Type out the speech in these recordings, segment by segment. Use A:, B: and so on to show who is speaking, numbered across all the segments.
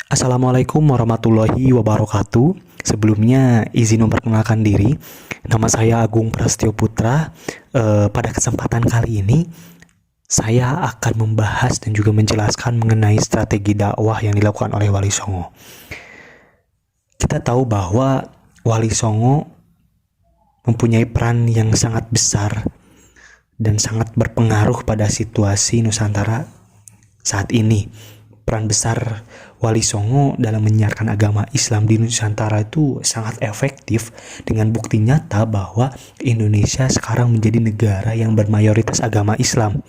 A: Assalamualaikum warahmatullahi wabarakatuh. Sebelumnya izin memperkenalkan diri. Nama saya Agung Prasetyo Putra. Pada kesempatan kali ini saya akan membahas dan juga menjelaskan mengenai strategi dakwah yang dilakukan oleh Wali Songo. Kita tahu bahwa Wali Songo mempunyai peran yang sangat besar dan sangat berpengaruh pada situasi Nusantara saat ini. Peran besar Wali Songo dalam menyiarkan agama Islam di Nusantara itu sangat efektif, dengan bukti nyata bahwa Indonesia sekarang menjadi negara yang bermayoritas agama Islam.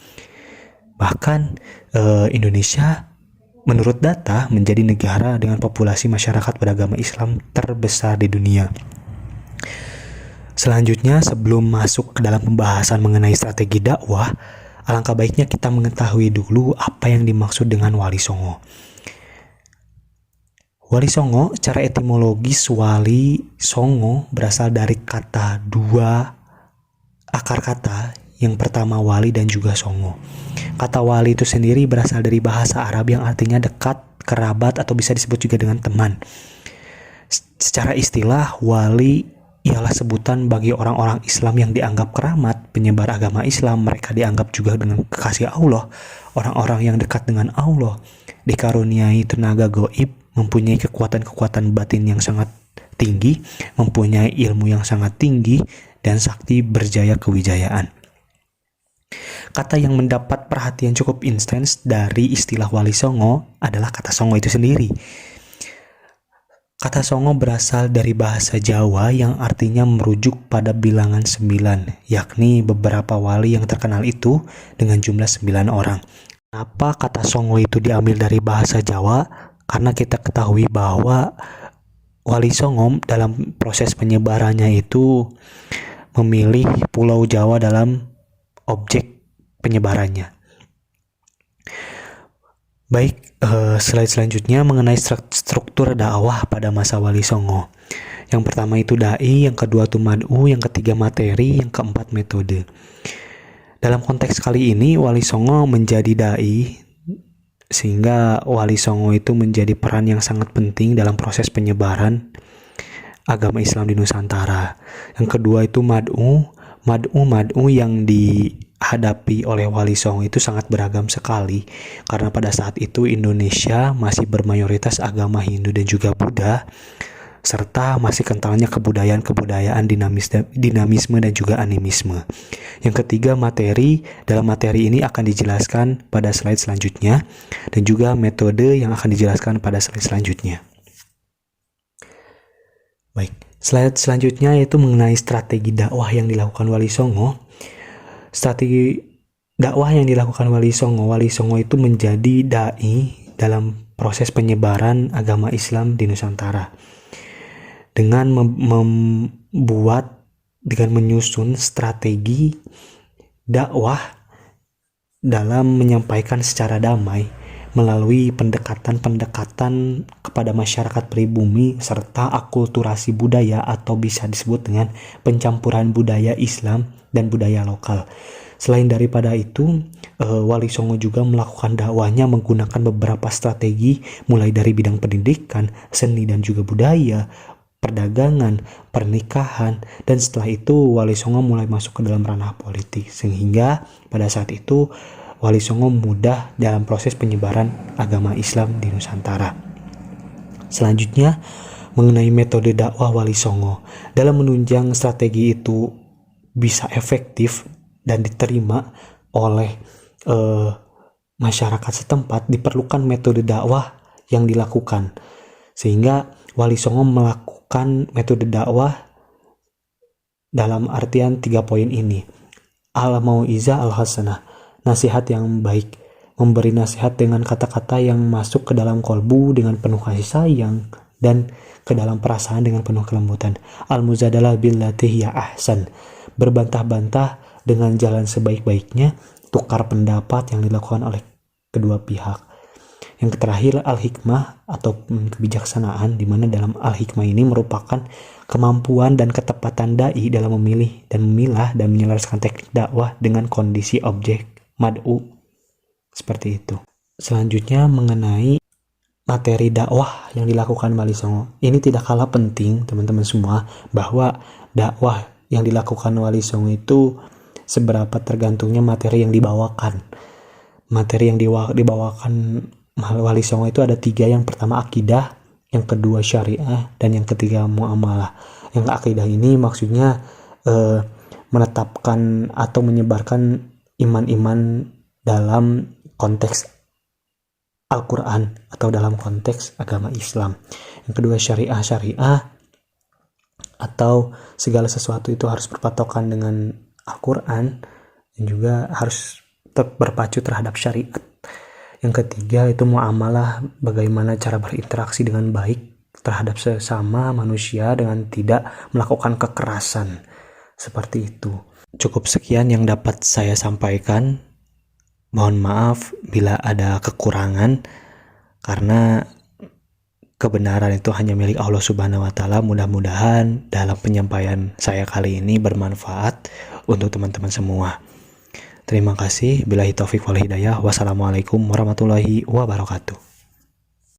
A: Bahkan Indonesia menurut data menjadi negara dengan populasi masyarakat beragama Islam terbesar di dunia. Selanjutnya, sebelum masuk ke dalam pembahasan mengenai strategi dakwah, alangkah baiknya kita mengetahui dulu apa yang dimaksud dengan Wali Songo. Wali Songo, secara etimologis Wali Songo berasal dari kata dua akar kata, yang pertama wali dan juga songo. Kata wali itu sendiri berasal dari bahasa Arab yang artinya dekat, kerabat, atau bisa disebut juga dengan teman. Secara istilah, wali ialah sebutan bagi orang-orang Islam yang dianggap keramat, penyebar agama Islam. Mereka dianggap juga dengan kekasih Allah, orang-orang yang dekat dengan Allah, dikaruniai tenaga gaib, mempunyai kekuatan-kekuatan batin yang sangat tinggi, mempunyai ilmu yang sangat tinggi, dan sakti berjaya kewijayaan. Kata yang mendapat perhatian cukup intens dari istilah Wali Songo adalah kata songo itu sendiri. Kata songo berasal dari bahasa Jawa yang artinya merujuk pada bilangan 9, yakni beberapa wali yang terkenal itu dengan jumlah 9 orang. Kenapa kata songo itu diambil dari bahasa Jawa? Karena kita ketahui bahwa Wali Songo dalam proses penyebarannya itu memilih Pulau Jawa dalam objek penyebarannya. Baik, slide selanjutnya mengenai struktur dakwah pada masa Wali Songo. Yang pertama itu dai, yang kedua itu mad'u, yang ketiga materi, yang keempat metode. Dalam konteks kali ini Wali Songo menjadi dai, sehingga Wali Songo itu menjadi peran yang sangat penting dalam proses penyebaran agama Islam di Nusantara. Yang kedua itu mad'u yang dihadapi oleh Wali Songo itu sangat beragam sekali, karena pada saat itu Indonesia masih bermayoritas agama Hindu dan juga Buddha, serta masih kentalnya kebudayaan dinamisme dan juga animisme. Yang ketiga materi. Dalam materi ini akan dijelaskan pada slide selanjutnya, dan juga metode yang akan dijelaskan pada slide selanjutnya. Baik, slide selanjutnya yaitu mengenai strategi dakwah yang dilakukan Wali Songo. Strategi dakwah yang dilakukan Wali Songo itu menjadi dai dalam proses penyebaran agama Islam di Nusantara dengan menyusun strategi dakwah dalam menyampaikan secara damai melalui pendekatan kepada masyarakat pribumi serta akulturasi budaya, atau bisa disebut dengan pencampuran budaya Islam dan budaya lokal. Selain daripada itu, Wali Songo juga melakukan dakwahnya menggunakan beberapa strategi, mulai dari bidang pendidikan, seni dan juga budaya, perdagangan, pernikahan, dan setelah itu Wali Songo mulai masuk ke dalam ranah politik, sehingga pada saat itu Wali Songo mudah dalam proses penyebaran agama Islam di Nusantara. Selanjutnya, mengenai metode dakwah Wali Songo. Dalam menunjang strategi itu bisa efektif dan diterima oleh masyarakat setempat, diperlukan metode dakwah yang dilakukan. Sehingga Wali Songo melakukan metode dakwah dalam artian 3 poin ini. Al-mau'izah al-hasanah, nasihat yang baik, memberi nasihat dengan kata-kata yang masuk ke dalam kolbu dengan penuh kasih sayang dan ke dalam perasaan dengan penuh kelembutan. Al-muzadalah billati hiya ahsan, berbantah-bantah dengan jalan sebaik-baiknya, tukar pendapat yang dilakukan oleh kedua pihak. Yang terakhir, al-hikmah atau kebijaksanaan, di mana dalam al-hikmah ini merupakan kemampuan dan ketepatan dai dalam memilih dan memilah dan menyelaraskan teknik dakwah dengan kondisi objek mad'u, seperti itu. Selanjutnya mengenai materi dakwah yang dilakukan Wali Songo. Ini tidak kalah penting teman-teman semua, bahwa dakwah yang dilakukan Wali Songo itu seberapa tergantungnya materi yang dibawakan. Materi yang dibawakan Wali Songo itu ada 3. Yang pertama akidah, yang kedua syariah, dan yang ketiga muamalah. Yang akidah ini maksudnya menetapkan atau menyebarkan iman-iman dalam konteks Al-Quran atau dalam konteks agama Islam. Yang kedua syariah atau segala sesuatu itu harus berpatokan dengan Al-Quran dan juga harus berpacu terhadap syariat. Yang ketiga itu muamalah, bagaimana cara berinteraksi dengan baik terhadap sesama manusia dengan tidak melakukan kekerasan. Seperti itu. Cukup sekian yang dapat saya sampaikan. Mohon maaf bila ada kekurangan, karena kebenaran itu hanya milik Allah Subhanahu wa Ta'ala. Mudah-mudahan dalam penyampaian saya kali ini bermanfaat untuk teman-teman semua. Terima kasih. Billahi taufiq wal hidayah. Wassalamualaikum warahmatullahi wabarakatuh.